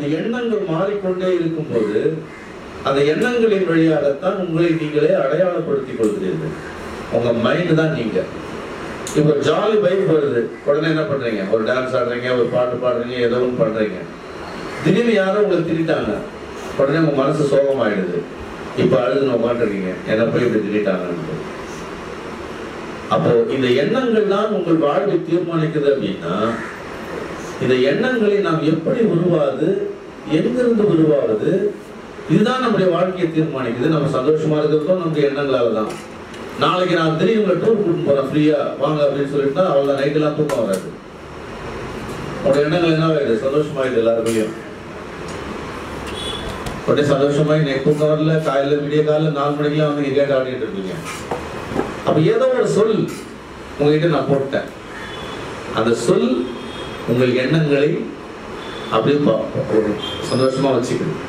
இந்த எண்ணங்கள் மாறிக்கொண்டே இருக்கும்போது அந்த எண்ணங்களின் வழியாகத்தான் உங்களை நீங்களே அடையாளப்படுத்திக் கொள்கிறீர்கள். உங்க மைண்ட் தான் நீங்க. இப்போ ஜாலி பைக் வருது, உடனே என்ன பண்றீங்க? ஒரு டான்ஸ் ஆடுறீங்க, ஒரு பாட்டு பாடுறீங்க, ஏதோ ஒன்று பண்றீங்க. திடீர்னு யாரும் உங்களை திட்டாங்க, உடனே உங்க மனசு சோகமாயிடுது. இப்ப அழுதுன்னு உட்காந்துருக்கீங்க, என்ன போய் இப்படி திட்டாங்கன்னு. அப்போ இந்த எண்ணங்கள் தான் உங்கள் வாழ்வை தீர்மானிக்குது அப்படின்னா, இந்த எண்ணங்களை நாம் எப்படி உருவாது, எங்கிருந்து உருவாவது, இதுதான் நம்முடைய வாழ்க்கையை தீர்மானிக்குது. நம்ம சந்தோஷமா இருக்கிறதும் நம்முடைய எண்ணங்களால தான். நாளைக்கு நான் தெரியும் உங்களை டூர் கூட்டு போறேன் ஃப்ரீயா வாங்க அப்படின்னு சொல்லிட்டு அவ்வளோ நைட்டெல்லாம் தூக்கம் வராது. உங்களுடைய எண்ணங்கள் என்ன ஆகுது? சந்தோஷமாயிடுது. எல்லாருமையும் உடனே சந்தோஷமாயி நைட் தூக்கம் வரல, காலையில விடிய காலையில் 4 மணிக்கெல்லாம் வந்து கேட்டு ஆடிட்டு இருக்கீங்க. அப்ப ஏதோ ஒரு சொல் உங்ககிட்ட நான் போட்டேன், அந்த சொல் உங்கள் எண்ணங்களை அப்படியே ஒரு சந்தோஷமா வச்சுக்கணும்.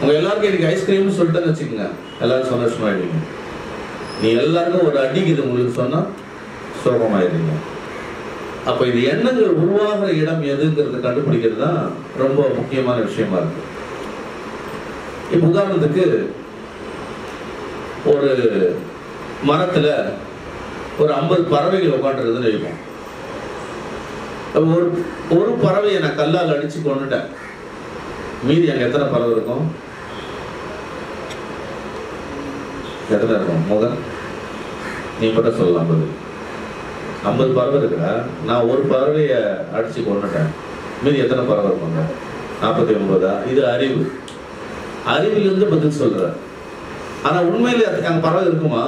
உங்க எல்லாருக்கும் எனக்கு ஐஸ்கிரீம்னு சொல்லிட்டேன்னு வச்சுக்கோங்க, எல்லாரும் சந்தோஷமாயிடுவீங்க. நீ எல்லாருக்கும் ஒரு அடிக்குது உங்களுக்கு சொன்னா சோகமாயிருங்க. அப்ப இந்த எண்ணங்கள் உருவாகிற இடம் எதுங்கிறத கண்டுபிடிக்கிறது தான் ரொம்ப முக்கியமான விஷயமா இருக்கு. இப்ப உதாரணத்துக்கு ஒரு மரத்துல ஒரு 50 பறவைகள் உட்காந்துருக்குதுன்னு வைப்போம். ஒரு பறவையை நான் கல்லால் அடிச்சு கொண்டுட்டேன், மீதி அங்க எத்தனை பறவை இருக்கும்? எத்தனை இருக்கும்? முதல் நீ மட்டும் சொல்லலாம். 50 பறவை இருக்குடா, நான் ஒரு பறவையை அடிச்சு கொண்டுட்டேன், மீதி எத்தனை பறவை இருப்பாங்க? 49. இது அறிவு. அறிவிலிருந்து பதில் சொல்ற. ஆனா உண்மையில அங்க பறவை இருக்குமா?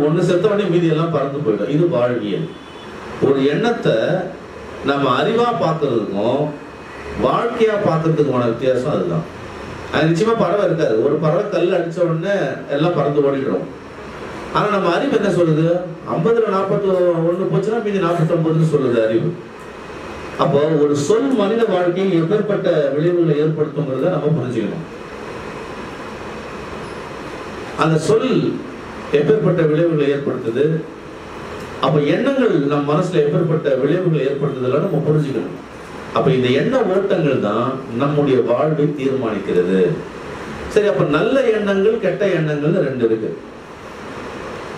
ஒண்ணு செத்த உடனே மீதி எல்லாம் பறந்து போயிடும். இது வாழ்வியல். ஒரு எண்ணத்தை நம்ம அறிவா பார்க்கறதுக்கும் வாழ்க்கையா பார்க்கறதுக்குமான வித்தியாசம் அதுதான். அது நிச்சயமா பறவை இருக்காது. ஒரு பறவை கல் அடிச்ச உடனே எல்லாம் பறந்து ஓடிடும். ஆனா நம்ம அறிவு என்ன சொல்லுது? 50ல் 41 போச்சுன்னா மீதி 49 சொல்லுது அறிவு. அப்போ ஒரு சொல் மனித வாழ்க்கையில் எப்பேற்பட்ட விளைவுகளை ஏற்படுத்துங்கிறத நம்ம புரிஞ்சுக்கணும். அந்த சொல் எப்பேற்பட்ட விளைவுகளை ஏற்படுத்துது, அப்ப எண்ணங்கள் நம் மனசுல எப்பேற்பட்ட விளைவுகளை ஏற்படுத்துதெல்லாம் நம்ம புரிஞ்சுக்கணும். அப்ப இந்த எண்ண ஓட்டங்கள் தான் நம்முடைய வாழ்வை தீர்மானிக்கிறது. சரி, அப்ப நல்ல எண்ணங்கள் கெட்ட எண்ணங்கள் 2 இருக்கு.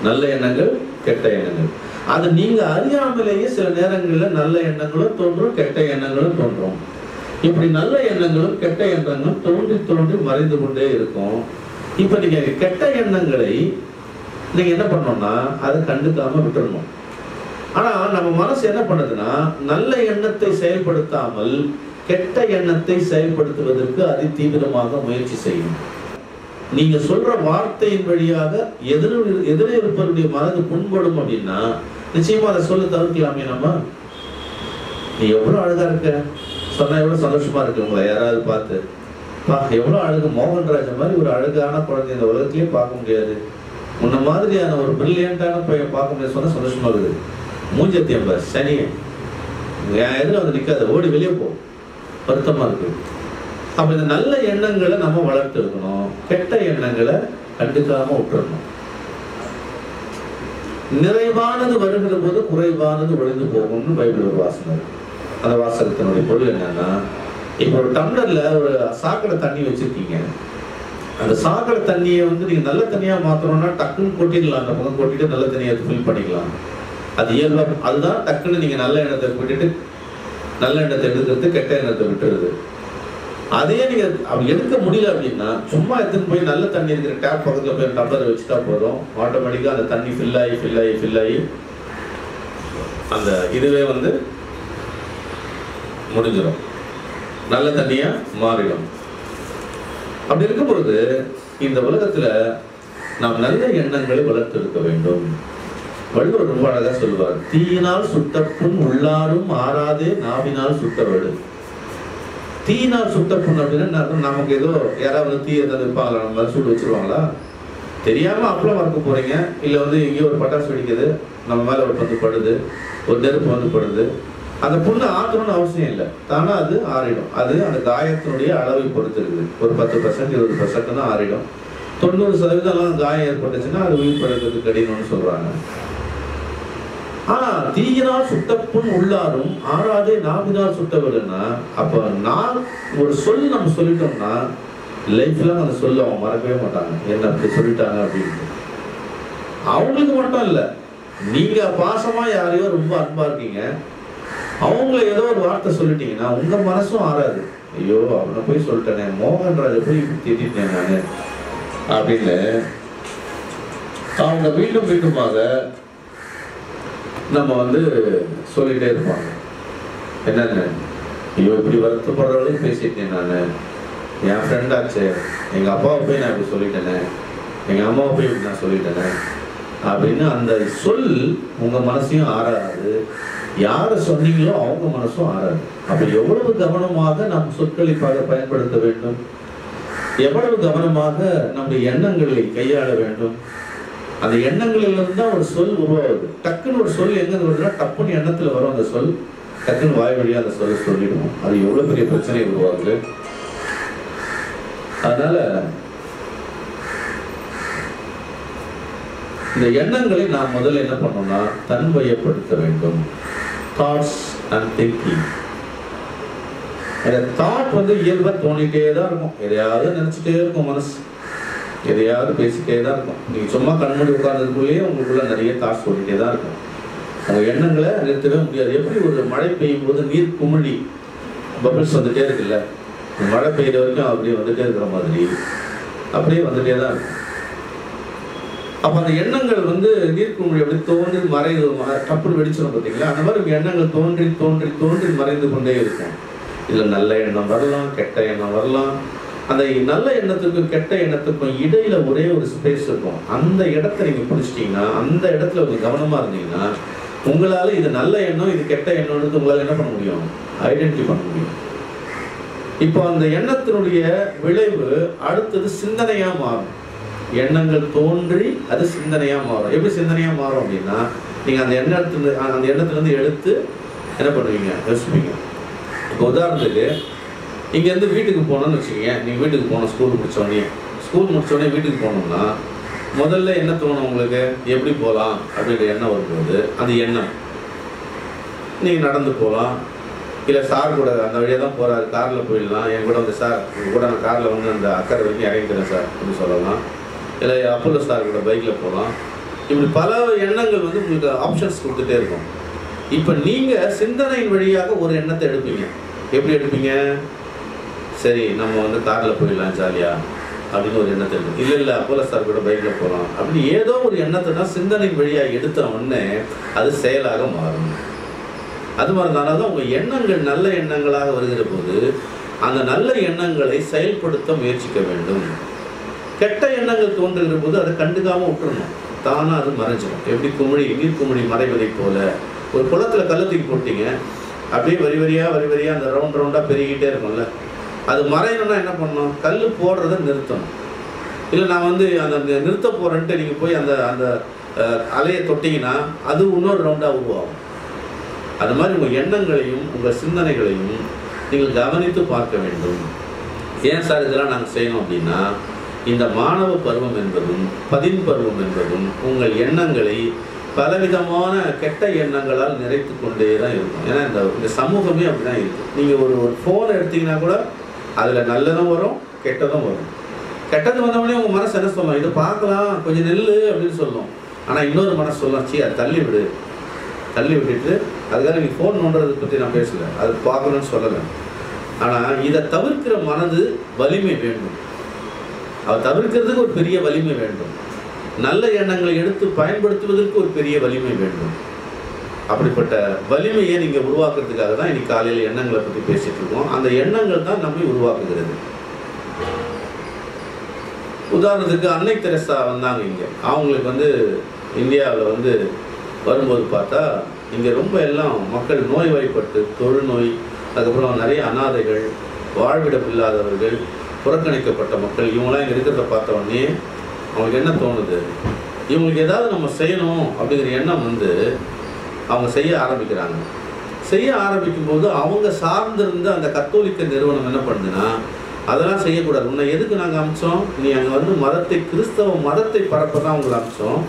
நல்ல எண்ணங்கள் கெட்ட எண்ணங்கள். அது நீங்க அறியாமலேயே சில நேரங்களில் நல்ல எண்ணங்களும் தோன்றும், கெட்ட எண்ணங்களும் தோன்றும். இப்படி நல்ல எண்ணங்களும் கெட்ட எண்ணங்களும் தோன்றி தோன்றி மறைந்து கொண்டே இருக்கும். இப்ப நீங்க கெட்ட எண்ணங்களை நீங்க என்ன பண்ணணும்னா அதை கண்டுக்காம விட்டுறணும். ஆனா நம்ம மனசு என்ன பண்ணுதுன்னா, நல்ல எண்ணத்தை செயல்படுத்தாமல் கெட்ட எண்ணத்தை செயல்படுத்துவதற்கு அதி தீவிரமாக முயற்சி செய்யும். நீங்க சொல்ற வார்த்தையின் வழியாக எதிரே இருப்பவருடைய மனது புண்படும் அப்படின்னா நிச்சயமா அதை சொல்ல தவிர்க்கலாமே. நம்ம நீ எவ்வளவு அழகா இருக்க சொன்னா எவ்வளவு சந்தோஷமா இருக்கு. உங்களை யாராவது பார்த்து எவ்வளவு அழகு, மோகன்ராஜ் மாதிரி ஒரு அழகான குழந்தை இந்த உலகத்திலேயே பார்க்க முடியாது, முன்ன மாதிரியான ஒரு பிரில்லியண்டான பையன் பார்க்க முடியாது சொன்னா சந்தோஷமா இருக்குது. மூஞ்சத்தியம்ப சனி என் எதிர வந்து நிக்காது, ஓடி வெளியே போ, வருத்தமா இருக்கு. அப்ப இந்த நல்ல எண்ணங்களை நம்ம வளர்த்து இருக்கணும், கெட்ட எண்ணங்களை கண்டுக்காம விட்டுறணும். நிறைவானது வருகிற போது குறைவானது ஒழிந்து போகும்னு பைபிள் ஒரு வாசனை இருக்கு. அந்த வாசகத்தினுடைய பொருள் என்னன்னா, இப்ப ஒரு டம்ளர்ல ஒரு சாக்கடை தண்ணி வச்சிருக்கீங்க. அந்த சாக்கடை தண்ணியை வந்து நீங்க நல்ல தண்ணியா மாத்தணும்னா டக்குன்னு கொட்டிடலாம், அந்த பக்கம் கொட்டிட்டு நல்ல தண்ணியை ஃபில் பண்ணிக்கலாம். அது இயல்பா. அதுதான் டக்குன்னு நீங்க நல்ல எண்ணத்தை விட்டுட்டு நல்ல எண்ணத்தை எடுக்கிறது, கெட்ட எண்ணத்தை விட்டுறது. அதே நீங்க அப்படி எடுக்க முடியல அப்படின்னா சும்மா எடுத்துன்னு போய் நல்ல தண்ணி இருக்கிற டேப் பக்கத்துல போய் டம்ளரை வச்சுட்டா போதும், ஆட்டோமேட்டிக்கா அந்த தண்ணி ஃபில் ஆகி அந்த இதுவே வந்து முடிஞ்சிடும், நல்ல தண்ணியா மாறிடும். அப்படி இருக்கும் பொழுது இந்த உலகத்துல நாம் நல்ல எண்ணங்களை வளர்த்து இருக்க வேண்டும். வள்ளுவர் ரொம்ப அழகா சொல்லுவார், தீயினால் சுட்டப்புண் உள்ளாரும் ஆறாதே நாவினால் சுட்டவடு. தீயினால் சுட்டப்புண் அப்படின்னா நமக்கு ஏதோ யாராவது தீ ஏதாவது இருப்பாங்களா, நம்ம சூடு வச்சிருவாங்களா, தெரியாம அப்பளம் வறுக்க போறீங்க, இல்ல வந்து எங்கேயோ ஒரு பட்டாசு வெடிக்குது, நம்ம மேல ஒரு வந்து படுது, ஒரு நெருப்பு வந்து படுது, அந்த புண்ணு ஆற்றணும்னு அவசியம் இல்லை, தானா அது ஆறிடும். அது அந்த காயத்தினுடைய அளவை பொறுத்து இருக்குது. ஒரு 10% 20% தான் ஆறிடும். 90% காயம் ஏற்பட்டுச்சுன்னா அது உயிர் பழக்கிறதுக்கு கடினம்னு சொல்றாங்க. தீயினால் சுட்டப்புண் உள்ளாரும் ஆறாதே நாவினால் சுட்டவர்னா, அப்ப நான் ஒரு சொல் நம்ம சொல்லிட்டோம்னா லைஃப்ல அந்த சொல்ல அவங்க மறக்கவே மாட்டாங்க. என்ன அப்படி சொல்லிட்டாங்க அப்படின்னு. அவங்களுக்கு மட்டும் இல்ல, நீங்க பாசமா யாரையோ ரொம்ப அன்பா இருக்கீங்க, அவங்கள ஏதோ ஒரு வார்த்தை சொல்லிட்டீங்கன்னா உங்க மனசும் ஆறாது. ஐயோ அவனை போய் சொல்லிட்டேனே, மோகன்ராஜை போய் திட்டிட்டேன் நானு அப்படின்னு அவங்க மீண்டும் மீண்டுமாக நம்ம சொல்லிட்டே இருப்பாங்க. என்னன்னு, ஐயோ இப்படி வருத்தப்படுற அளவுக்கு பேசிட்டேன் நான், என் ஃப்ரெண்டாச்சு, எங்கள் அப்பாவை போய் நான் இப்படி சொல்லிட்டேனே, எங்கள் அம்மாவை போய் இப்படி நான் சொல்லிட்டேனே அப்படின்னு அந்த சொல் உங்கள் மனசையும் ஆறாது. யாரை சொன்னீங்களோ அவங்க மனசும் ஆறாது. அப்போ எவ்வளவு கவனமாக நம் சொற்களை பயன்படுத்த வேண்டும், எவ்வளவு கவனமாக நம்முடைய எண்ணங்களை கையாள வேண்டும். அந்த எண்ணங்களிலிருந்து தான் ஒரு சொல் உருவாகுது. டக்குன்னு ஒரு சொல் எங்க வருதுன்னா டப்புன்னு எண்ணத்துல வரும். அந்த சொல் டக்குன்னு வாய் வழியா அந்த சொல்ல சொல்லிடுவோம். அது எவ்வளவு பெரிய பிரச்சனை உருவாகுது. அதனால இந்த எண்ணங்களை நாம் முதல்ல என்ன பண்ணோம்னா தன்வயப்படுத்த வேண்டும். Thoughts and thinking. தாட் இயல்பா தோணிட்டே தான் இருக்கும். எதையாவது நினைச்சிட்டே இருக்கும் மனசு, எதையாவது பேசிட்டே தான் இருக்கும். நீங்கள் சும்மா கண்மூடி உட்கார்ந்ததுக்குள்ளேயே உங்களுக்குள்ள நிறைய தாட்ஸ் ஓடிட்டே தான் இருக்கும். உங்கள் எண்ணங்களை நிறுத்தவே முடியாது. எப்படி ஒரு மழை பெய்யும் போது நீர் குமிழி பபிள்ஸ் வந்துட்டே இருக்குல்ல, மழை பெய்யுற வரைக்கும் அப்படியே வந்துட்டே இருக்கிற மாதிரி அப்படியே வந்துட்டே தான் இருக்கும். அப்போ அந்த எண்ணங்கள் நீர் குமிழி அப்படி தோன்றி மறைந்து டப்புன்னு வெடிச்சிடும் பார்த்தீங்களா, அந்த மாதிரி எண்ணங்கள் தோன்றி தோன்றி தோன்றி மறைந்து கொண்டே இருக்கும். இதில் நல்ல எண்ணம் வரலாம், கெட்ட எண்ணம் வரலாம். அந்த நல்ல எண்ணத்துக்கும் கெட்ட எண்ணத்துக்கும் இடையில ஒரே ஒரு ஸ்பேஸ் இருக்கும். அந்த இடத்த நீங்க பிடிச்சிட்டீங்கன்னா, அந்த இடத்துல ஒரு கவனமா இருந்தீங்கன்னா, உங்களால இது நல்ல எண்ணம் இது கெட்ட எண்ணம்னு உங்களால என்ன பண்ண முடியும், ஐடென்டிஃபை பண்ண முடியும். இப்போ அந்த எண்ணத்தினுடைய விளைவு அடுத்தது சிந்தனையா மாறும். எண்ணங்கள் தோன்றி அது சிந்தனையா மாறும். எப்படி சிந்தனையா மாறும் அப்படின்னா, நீங்க அந்த எண்ணத்துல இருந்து எடுத்து என்ன பண்ணுவீங்க, யோசிப்பீங்க. இப்போ உதாரணத்துக்கு இங்கேருந்து வீட்டுக்கு போகணும்னு வச்சுக்கோங்க. நீங்கள் வீட்டுக்கு போகணும், ஸ்கூல் முடித்தோடனே வீட்டுக்கு போகணும்னா முதல்ல என்ன தோணும் உங்களுக்கு, எப்படி போகலாம் அப்படின்ற எண்ணம் வரும்போது அந்த எண்ணம் நீங்கள் நடந்து போகலாம், இல்லை சார் கூட அந்த வழியாக தான் போகிறாரு, காரில் போயிடலாம், என் கூட சார் உங்கள் கூட நான் காரில் அந்த அக்கறை வரைக்கும் இறங்கிக்கிறேன் சார் அப்படின்னு சொல்லலாம். இல்லை அப்போலோ சார் கூட பைக்கில் போகலாம். இப்படி பல எண்ணங்கள் உங்களுக்கு ஆப்ஷன்ஸ் கொடுத்துட்டே இருக்கும். இப்போ நீங்கள் சிந்தனையின் வழியாக ஒரு எண்ணத்தை எடுப்பீங்க. எப்படி எடுப்பீங்க, சரி நம்ம காரில் போயிடலாம் ஜாலியா அப்படின்னு ஒரு எண்ணத்தை எடுக்கும். இல்லை அப்போலோ சார் கூட பைக்கில் போகலாம் அப்படின்னு ஏதோ ஒரு எண்ணத்தை தான் சிந்தனை வழியாக எடுத்த உடனே அது செயலாக மாறும். அது மாதிரி தான் உங்கள் எண்ணங்கள் நல்ல எண்ணங்களாக வருகிற போது அந்த நல்ல எண்ணங்களை செயல்படுத்த முயற்சிக்க வேண்டும். கெட்ட எண்ணங்கள் தோன்றுகிற போது அதை கண்டுக்காமல் விட்டுறணும், தானாக அது மறைஞ்சிடும். எப்படி நீர் குமிழி மறைவதை போல ஒரு குளத்துல கழுத்துக்கு போட்டீங்க, அப்படியே வரி வரியா அந்த ரவுண்டாக பெருகிட்டே இருக்கும்ல, அது மறையணும்னா என்ன பண்ணணும், கல் போடுறதை நிறுத்தணும். இல்லை நான் அந்த நிறுத்த போகிறேன்ட்டு நீங்கள் போய் அந்த அந்த அலையை தொட்டிங்கன்னா அது இன்னொரு ரவுண்டாக உருவாகும். அது மாதிரி உங்கள் எண்ணங்களையும் உங்கள் சிந்தனைகளையும் நீங்கள் கவனித்து பார்க்க வேண்டும். ஏன் சார் இதெல்லாம் நாங்கள் செய்யணும் அப்படின்னா, இந்த மாணவ பருவம் என்பதும் பதின் பருவம் என்பதும் உங்கள் எண்ணங்களை பலவிதமான கெட்ட எண்ணங்களால் நிறைத்து கொண்டே தான் இருக்கும். ஏன்னா இந்த சமூகமே அப்படிதான் இருக்கு. நீங்கள் ஒரு ஃபோனை எடுத்தீங்கன்னா கூட அதில் நல்லதும் வரும் கெட்டதும் வரும். கெட்டது வந்தவொடனே உங்கள் மனசு என்ன சொல்லலாம், இதை பார்க்கலாம் கொஞ்சம் நெல்லு அப்படின்னு சொல்லும். ஆனால் இன்னொரு மனசு சொல்லலாம், சி அதை தள்ளி விட்டுட்டு அதுக்காக நீ ஃபோன் நோண்டுறதை பற்றி நான் பேசலை, அது பார்க்கணும்னு சொல்லலை. ஆனால் இதை தவிர்க்கிற மனது வலிமை வேண்டும். அதை தவிர்க்கிறதுக்கு ஒரு பெரிய வலிமை வேண்டும். நல்ல எண்ணங்களை எடுத்து பயன்படுத்துவதற்கு ஒரு பெரிய வலிமை வேண்டும். அப்படிப்பட்ட வலிமையை நீங்கள் உருவாக்குறதுக்காக தான் இன்னைக்கு காலையில் எண்ணங்களை பற்றி பேசிட்டு இருக்கோம். அந்த எண்ணங்கள் தான் நம்மை உருவாக்குகிறது. உதாரணத்துக்கு அன்னை தெரசா வந்தாங்க இங்கே. அவங்களுக்கு இந்தியாவில் வரும்போது பார்த்தா இங்கே ரொம்ப எல்லாம் மக்கள் நோய்வாய்ப்பட்டு தொழுநோய், அதுக்கப்புறம் நிறைய அனாதைகள், வாழ்விடம் இல்லாதவர்கள், புறக்கணிக்கப்பட்ட மக்கள், இவங்களாம் இங்கே இருக்கிறத பார்த்த உடனே அவங்களுக்கு என்ன தோணுது, இவங்களுக்கு ஏதாவது நம்ம செய்யணும் அப்படிங்கிற எண்ணம் அவங்க செய்ய ஆரம்பிக்கிறாங்க. செய்ய ஆரம்பிக்கும் போது அவங்க சார்ந்திருந்த அந்த கத்தோலிக்க நிறுவனம் என்ன பண்ணுதுன்னா, அதெல்லாம் செய்யக்கூடாது, உன்னை எதுக்கு நாங்கள் அமிச்சோம், நீ அங்கே மதத்தை கிறிஸ்தவ மதத்தை பரப்ப தான் உங்களை அமிச்சோம்,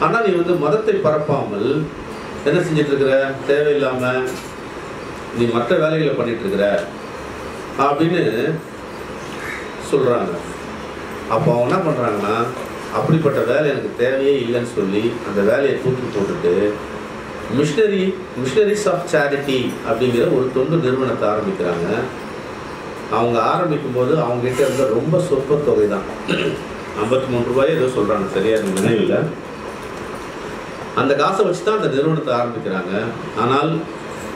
ஆனால் நீ மதத்தை பரப்பாமல் என்ன செஞ்சிட்டு இருக்கிற, தேவையில்லாம நீ மற்ற வேலைகளை பண்ணிட்டு இருக்கிற அப்படின்னு சொல்றாங்க. அப்போ அவங்க என்ன பண்றாங்கன்னா, அப்படிப்பட்ட வேலை எனக்கு தேவையே இல்லைன்னு சொல்லி அந்த வேலையை தூக்கி போட்டுட்டு மிஷனரிஸ் ஆஃப் சேரிட்டி அப்படிங்கிற ஒரு தொண்டு நிறுவனத்தை ஆரம்பிக்கிறாங்க. அவங்க ஆரம்பிக்கும் போது அவங்க கிட்ட இருந்த ரொம்ப சொற்ப தொகை தான், 53 ரூபாய் ஏதோ சொல்றாங்க, சரியா எனக்கு நினைவில். அந்த காசை வச்சு தான் அந்த நிறுவனத்தை ஆரம்பிக்கிறாங்க. ஆனால்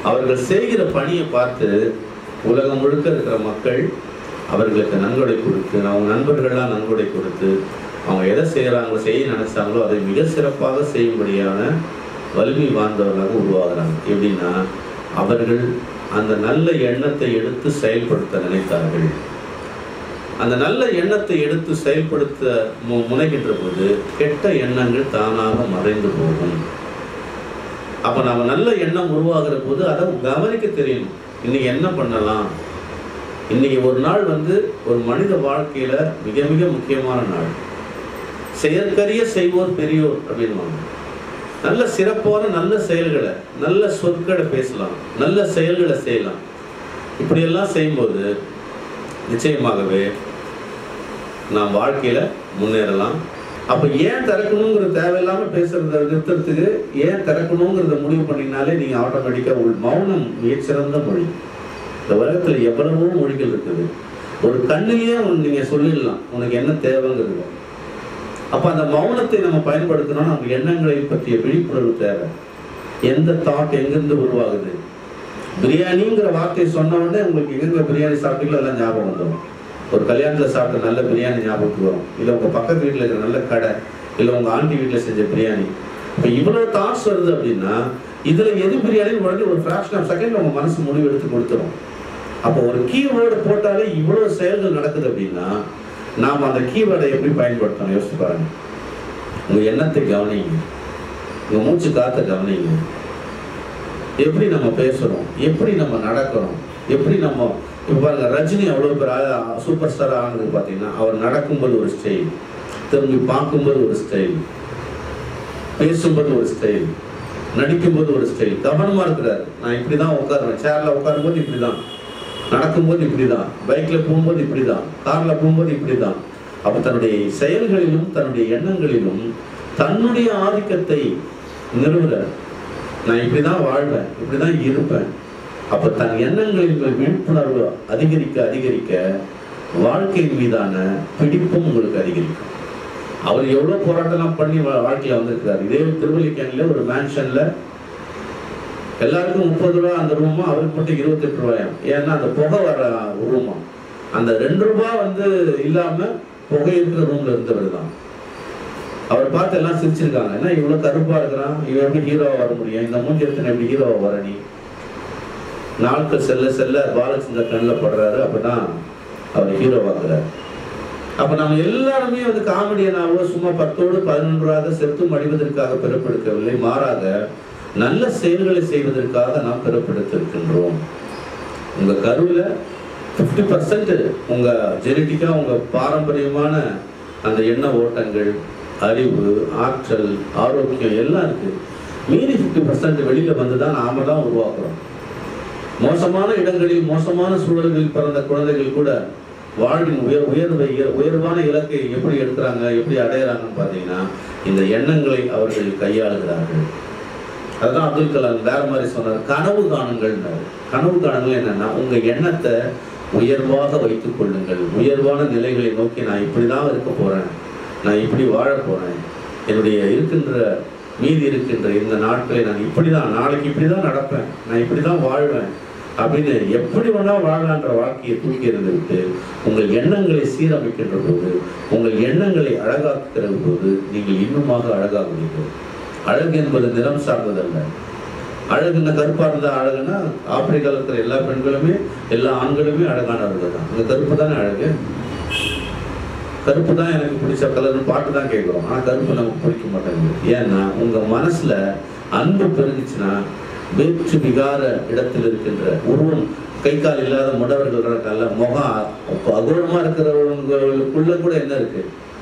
அவர்கள் செய்கிற பணியை பார்த்து உலகம் முழுக்க இருக்கிற மக்கள் அவர்களுக்கு நன்கொடை கொடுத்து, அவங்க நண்பர்கள்லாம் நன்கொடை கொடுத்து, அவங்க எதை செய்கிறாங்களோ செய்ய நினைச்சாங்களோ அதை மிக சிறப்பாக செய்யும்படியான வலிமை வாழ்ந்தவர்களாக உருவாகிறாங்க. எப்படின்னா, அவர்கள் அந்த நல்ல எண்ணத்தை எடுத்து செயல்படுத்த நினைத்தார்கள். அந்த நல்ல எண்ணத்தை எடுத்து செயல்படுத்த முனைகின்ற போது கெட்ட எண்ணங்கள் தானாக மறைந்து போகும். அப்போ நம்ம நல்ல எண்ணம் உருவாகிற போது அதை கவனிக்க தெரியணும். இன்னைக்கு என்ன பண்ணலாம், இன்னைக்கு ஒரு நாள் ஒரு மனித வாழ்க்கையில மிக மிக முக்கியமான நாள். செயற்கரிய செய்வோர் பெரியோர் அப்படின்வாங்க. நல்ல சிறப்பான நல்ல செயல்களை, நல்ல சொற்களை பேசலாம், நல்ல செயல்களை செய்யலாம். இப்படியெல்லாம் செய்யும்போது நிச்சயமாகவே நாம் வாழ்க்கையில முன்னேறலாம். அப்ப ஏன் திறக்கணுங்கிற தேவையில்லாம பேசுறத நிறுத்துறதுக்கு, ஏன் திறக்கணுங்கிறத முடிவு பண்ணினாலே நீங்க ஆட்டோமேட்டிக்கா மௌனம் மிகச்சிறந்த மொழி. இந்த உலகத்துல எவ்வளவோ மொழிகள் இருக்குது. ஒரு கண்ணிலேயே நீங்க சொல்லிடலாம் உனக்கு என்ன தேவைங்கிறது. அப்ப அந்த மௌனத்தை நம்ம பயன்படுத்தணும். நம்ம எண்ணங்களை பற்றிய விழிப்புணர்வு தேவை. எந்த தாட் எங்கிருந்து உருவாகுது. பிரியாணிங்கிற வார்த்தையை சொன்ன உடனே உங்களுக்கு எங்க பிரியாணி சாப்பிட்டீங்களோ எல்லாம் ஞாபகம் வந்துடும். ஒரு கல்யாணத்தில் சாப்பிட்ட நல்ல பிரியாணி ஞாபகத்துக்கு வரும், இல்லை உங்கள் பக்கத்து வீட்டில் இருக்கிற நல்ல கடை, இல்லை உங்கள் ஆண்டி வீட்டில் செஞ்ச பிரியாணி. இப்போ இவ்வளோ தாட்ஸ் வருது அப்படின்னா இதில் எது பிரியாணின்னு உடனே ஒரு ஃப்ராக்ஷன் ஆஃப் செகண்ட் உங்கள் மனசு முடிவு எடுத்து கொடுத்துரும். அப்போ ஒரு கீவேர்டு போட்டாலே இவ்வளோ செயல்கள் நடக்குது அப்படின்னா நாம் அந்த கீவேர்டை எப்படி பயன்படுத்தணும் யோசிச்சு பாருங்க. உங்கள் எண்ணத்தை கவனிங்க, உங்கள் மூச்சு காற்றை கவனிங்க. எப்படி நம்ம பேசுகிறோம், எப்படி நம்ம நடக்கிறோம், எப்படி நம்ம இப்போ பாருங்க, ரஜினி அவ்வளோ பேர் சூப்பர் ஸ்டார் ஆனதுக்கு பார்த்தீங்கன்னா அவர் நடக்கும்போது ஒரு ஸ்டைல், திரும்பி பார்க்கும்போது ஒரு ஸ்டைல், பேசும்போது ஒரு ஸ்டைல், நடிக்கும்போது ஒரு ஸ்டைல், கவனமாக இருக்கிறார். நான் இப்படி தான் உட்காருவேன், சேரில் உட்காரும்போது இப்படி தான், நடக்கும்போது இப்படி தான், பைக்கில் போகும்போது இப்படி தான், காரில் போகும்போது இப்படி தான். அப்போ தன்னுடைய செயல்களிலும் தன்னுடைய எண்ணங்களிலும் தன்னுடைய ஆதிக்கத்தை நிறுவுகிறார். நான் இப்படி தான் வாழ்வேன், இப்படி தான் இருப்பேன். அப்போ தன் எண்ணங்களின் விழிப்புணர்வு அதிகரிக்க அதிகரிக்க வாழ்க்கையின் மீதான பிடிப்பும் உங்களுக்கு அதிகரிக்கும். அவர் எவ்வளோ போராட்டம்லாம் பண்ணி வாழ்க்கையில் வந்திருக்கிறார். இதே திருவல்லிக்கேணியில் ஒரு மேன்ஷனில் எல்லாருக்கும் 30 ரூபா அந்த ரூமா, அவருக்கு மட்டும் 28 ரூபாயாம். ஏன்னா அந்த புகை வர ரூமா, அந்த 2 ரூபா இல்லாமல் புகை இருக்கிற ரூமில் இருந்தவர் தான். அவர் பார்த்து எல்லாம் சிரிச்சிருக்காங்க. ஏன்னா இவ்வளோ கருப்பாக இருக்கிறான், இவன் எப்படி ஹீரோவாக வர முடியும், இந்த மூஞ்சி எடுத்து எப்படி ஹீரோவாக வர நீ. நாட்கள் செல்ல செல்ல பாலச்சந்தர் கண்ணில் படுறாரு, அப்பதான் அவர் ஹீரோவாக்குறாரு. அப்ப நம்ம எல்லாருமே காமெடியனாவோ சும்மா 10ஓடு 11ஆக செத்தும் அடிவதற்காக பிறப்பெடுக்கவில்லை, மாறாக நல்ல செயல்களை செய்வதற்காக நாம் பிறப்பெடுத்திருக்கின்றோம். உங்க கருவில் 50% உங்க ஜெனட்டிக்கா உங்க பாரம்பரியமான அந்த எண்ண ஓட்டங்கள், அறிவு, ஆற்றல், ஆரோக்கியம் எல்லாம் இருக்கு. மீறி 50% வெளியில வந்துதான் நாம தான் உருவாக்குறோம். மோசமான இடங்களில் மோசமான சூழல்களில் பிறந்த குழந்தைகள் கூட வாழ்வின் உயர்வான இலக்கை எப்படி எடுக்கிறாங்க, எப்படி அடையிறாங்கன்னு பார்த்தீங்கன்னா இந்த எண்ணங்களை அவர்கள் கையாளுகிறார்கள். அதுதான் அப்துல் கலாம் வேற மாதிரி சொன்னார், கனவு காணுங்கள். கனவு காணுங்கள் என்னன்னா, உங்க எண்ணத்தை உயர்வாக வைத்துக் கொள்ளுங்கள். உயர்வான நிலைகளை நோக்கி நான் இப்படிதான் இருக்க போறேன், நான் இப்படி வாழ போறேன், என்னுடைய மீதி இருக்கின்ற இந்த நாட்களை நான் இப்படிதான், நாளைக்கு இப்படிதான் நடப்பேன், நான் இப்படிதான் வாழ்வேன் அப்படின்னு எப்படி வேணா வாழலான்ற வாழ்க்கையை தூக்கி இருந்துவிட்டு உங்கள் எண்ணங்களை சீரமைக்கின்ற போது, உங்கள் எண்ணங்களை அழகாக்குகிற போது நீங்கள் இன்னுமாக அழகாகுவீர்கள். அழகு என்பது நிறம் சார்ந்ததல்ல. அழகுன்னா கருப்பா இருந்தா அழகுன்னா ஆப்பிரிக்காவில் இருக்கிற எல்லா பெண்களுமே எல்லா ஆண்களுமே அழகானவர்கள் தான். அந்த கருப்பு தானே அழகு. கருப்பு தான் எனக்கு பிடிச்ச கலர்னு பாட்டு தான் கேட்குறோம், ஆனால் கருப்பு நமக்கு பிடிக்க மாட்டேங்குது. ஏன்னா உங்கள் மனசில் அன்பு பெருகுச்சுன்னா வேற்று விகார இடத்தில் இருக்கின்ற உருவம், கை கால் இல்லாத முடவர்கள் இருக்கால, முகம் அகோரமாக இருக்கிறவங்களுக்குள்ள கூட என்ன இருக்கு,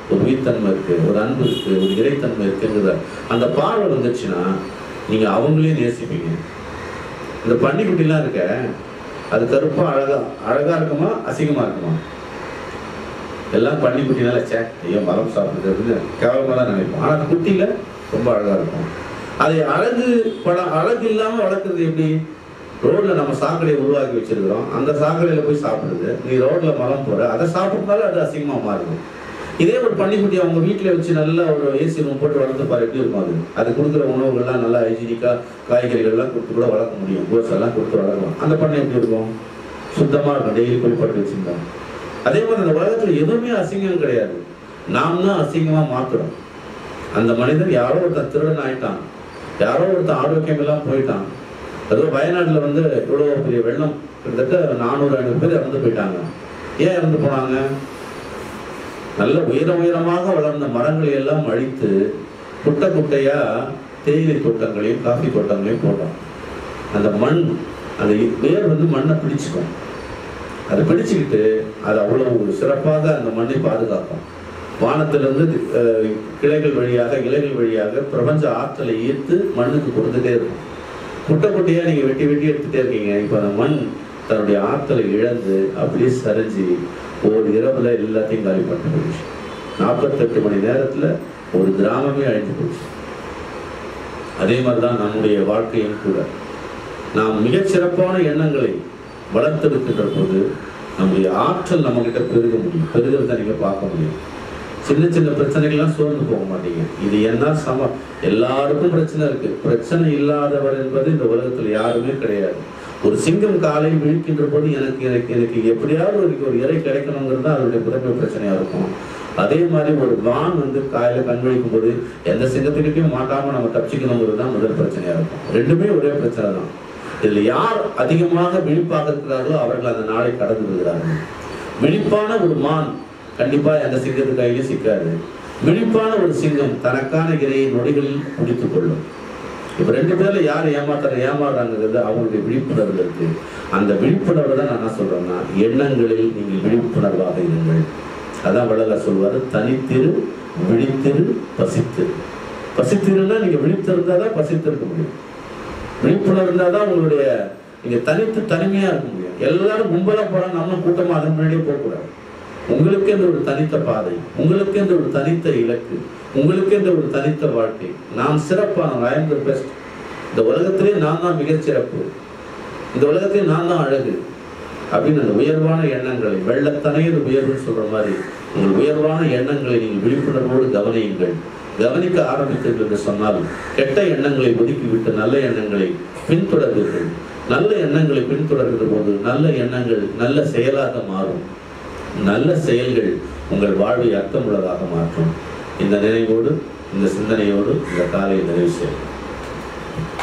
ஒரு உயிர்த்தன்மை இருக்கு, ஒரு அன்பு இருக்கு, ஒரு இறைத்தன்மை இருக்குங்கிற அந்த பார்வை வந்துச்சுன்னா நீங்க அவங்களையும் நேசிப்பீங்க. இந்த பன்னிக்குட்டிலாம் இருக்க, அது கருப்பா அழகா இருக்குமா அசிங்கமா இருக்குமா? எல்லாம் பன்னிக்குட்டினால சே ஐயோ மரம் சாப்பிடுது அப்படின்னு கேவலமா தான் நினைப்போம். ஆனா அந்த குட்டியில ரொம்ப அழகா இருக்கும். அதை அழகு இல்லாம வளர்க்குறது எப்படி? ரோட்ல நம்ம சாக்கடையை உருவாக்கி வச்சிருக்கிறோம், அந்த சாக்கடையில போய் சாப்பிடுது. நீ ரோட்ல மரம் போற, அதை சாப்பிட்டாலும் அது அசிங்கமா மாறுது. இதே ஒரு பன்னிக்குட்டி அவங்க வீட்டில் வச்சு நல்லா ஒரு ஏசி ரூம் போட்டு வளர்த்து பாரு, எப்படி இருக்கும்? அது கொடுக்குற உணவுகள்லாம் நல்லா ஹைஜீனிக்கா, காய்கறிகள்லாம் கொடுத்து கூட வளர்க்க முடியும், கோஸ் எல்லாம் கொடுத்து வளர்க்கலாம். அந்த பண்ணை எப்படி இருக்கும்? சுத்தமா இருக்கும், டெய்லி குளிப்பாட்டி வச்சிருந்தோம். அதே மாதிரி அந்த உலகத்துல எதுவுமே அசிங்கம் கிடையாது, நாம் தான் அசிங்கமா மாத்துறோம். அந்த மனிதன் யாரோ ஒருத்தன் திருடன் ஆயிட்டான், யாரோ ஒருத்தன் ஆரோக்கியம் எல்லாம் போயிட்டான். அதுவும் வயநாட்டுல வந்து இவ்வளவு பெரிய வெள்ளம், கிட்டத்தட்ட 400-500 பேர் இறந்து போயிட்டாங்க. ஏன் இறந்து போனாங்க? நல்ல உயரமாக வளர்ந்த மரங்களை எல்லாம் அழித்து குட்டை குட்டையா தேயிலை தோட்டங்களையும் காஃபி தோட்டங்களையும் போட்டோம். அந்த மண், அந்த வேர் வந்து மண்ணை பிடிச்சுக்கும். அதை பிடிச்சுக்கிட்டு அது அவ்வளவு சிறப்பாக அந்த மண்ணை பாதுகாக்கும். வானத்திலிருந்து கிளைகள் வழியாக, இலைகள் வழியாக பிரபஞ்ச ஆற்றலை ஈர்த்து மண்ணுக்கு கொடுத்துட்டே இருக்கும். குட்டை குட்டையா நீங்க வெட்டி வெட்டி எடுத்துட்டே இருக்கீங்க. இப்போ அந்த மண் தன்னுடைய ஆற்றலை இழந்து அப்படியே சரிஞ்சு ஒரு இரவுல எல்லாத்தையும் காலி பண்ணி போயிடுச்சு. 48 மணி நேரத்துல ஒரு கிராமமே அழிஞ்சு போச்சு. அதே மாதிரிதான் நம்முடைய வாழ்க்கையும் கூட. நாம் மிகச்சிறப்பான எண்ணங்களை வளர்த்தெடுக்கின்ற போது நம்முடைய ஆற்றல் நம்ம கிட்ட பெருக முடியும். பெருகிறத நீங்க பார்க்க முடியும். சின்ன சின்ன பிரச்சனைகள்லாம் சோர்ந்து போக மாட்டீங்க. இது என்ன எல்லாருக்கும் பிரச்சனை இருக்கு. பிரச்சனை இல்லாதவர் என்பது இந்த உலகத்துல யாருமே கிடையாது. ஒரு சிங்கம் காலை விழிக்கின்ற போது எனக்கு எப்படியாவது ஒரு இறை கிடைக்கணுங்கிறது தான் அதனுடைய முதன்மை பிரச்சனையா இருக்கும். அதே மாதிரி ஒரு வான் வந்து காலையில கண் விழிக்கும் போது எந்த சிங்கத்துக்கிட்டையும் மாட்டாம நம்ம தப்பிச்சுக்கணுங்கிறது தான் முதல் பிரச்சனையா இருக்கும். ரெண்டுமே ஒரே பிரச்சனை தான். இதுல யார் அதிகமாக விழிப்பாக இருக்கிறார்களோ அவர்கள் அந்த நாளை கடந்து விடுகிறார்கள். விழிப்பான ஒரு மான் கண்டிப்பா எந்த சிங்கத்து கையிலும் சிக்காது. விழிப்பான ஒரு சிங்கம் தனக்கான இறையை நொடிகளில் பிடித்துக் கொள்ளும். இப்ப 2 பேர்ல யார் ஏமாறுறாங்கிறது அவங்களுடைய விழிப்புணர்வு இருக்கு. அந்த விழிப்புணர்வு தான் நான் என்ன சொல்றேன்னா, எண்ணங்களில் நீங்கள் விழிப்புணர்வாக இருங்கள். அதான் வள்ளலார் சொல்வாரு, தனித்திரு, விழித்திரு, பசித்திரு. பசித்திருன்னா நீங்க விழித்திருந்தாதான் பசித்திருக்க முடியும். விழிப்புணர்வு இருந்தாதான் உங்களுடைய நீங்க தனிமையா இருக்க முடியும். எல்லாரும் கும்பலா போறாங்க, நம்ம கூட்டமா அதன் முன்னாடியே போகக்கூடாது. உங்களுக்கு என்ற ஒரு தனித்த பாதை, உங்களுக்கு என்ற ஒரு தனித்த இலக்கு, உங்களுக்கு என்ற ஒரு தனித்த வாழ்க்கை. நான் சிறப்பான, ஐ அம் தி பெஸ்ட். இந்த உலகத்திலே நான் தான் மிகச்சிறப்பு, இந்த உலகத்திலே நான் தான் அழகு அப்படின்னு அந்த உயர்வான எண்ணங்களை, வெள்ளத்தனையில் உயர்வுன்னு சொல்ற மாதிரி உங்கள் உயர்வான எண்ணங்களை நீங்கள் விழிப்புணர்வோடு கவனியுங்கள். கவனிக்க ஆரம்பித்தீர்கள் என்று சொன்னால் கெட்ட எண்ணங்களை ஒதுக்கிவிட்டு நல்ல எண்ணங்களை பின்தொடர்வீர்கள். நல்ல எண்ணங்களை பின்தொடர்கிற போது நல்ல எண்ணங்கள் நல்ல செயலாக மாறும். நல்ல செயல்கள் உங்கள் வாழ்வை அர்த்தமுள்ளதாக மாற்றும். இந்த நினைவோடு, இந்த சிந்தனையோடு இந்த காலையை நிறைவு செய்யும்.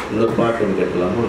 இன்னொரு பாட்டு கேட்கலாமா?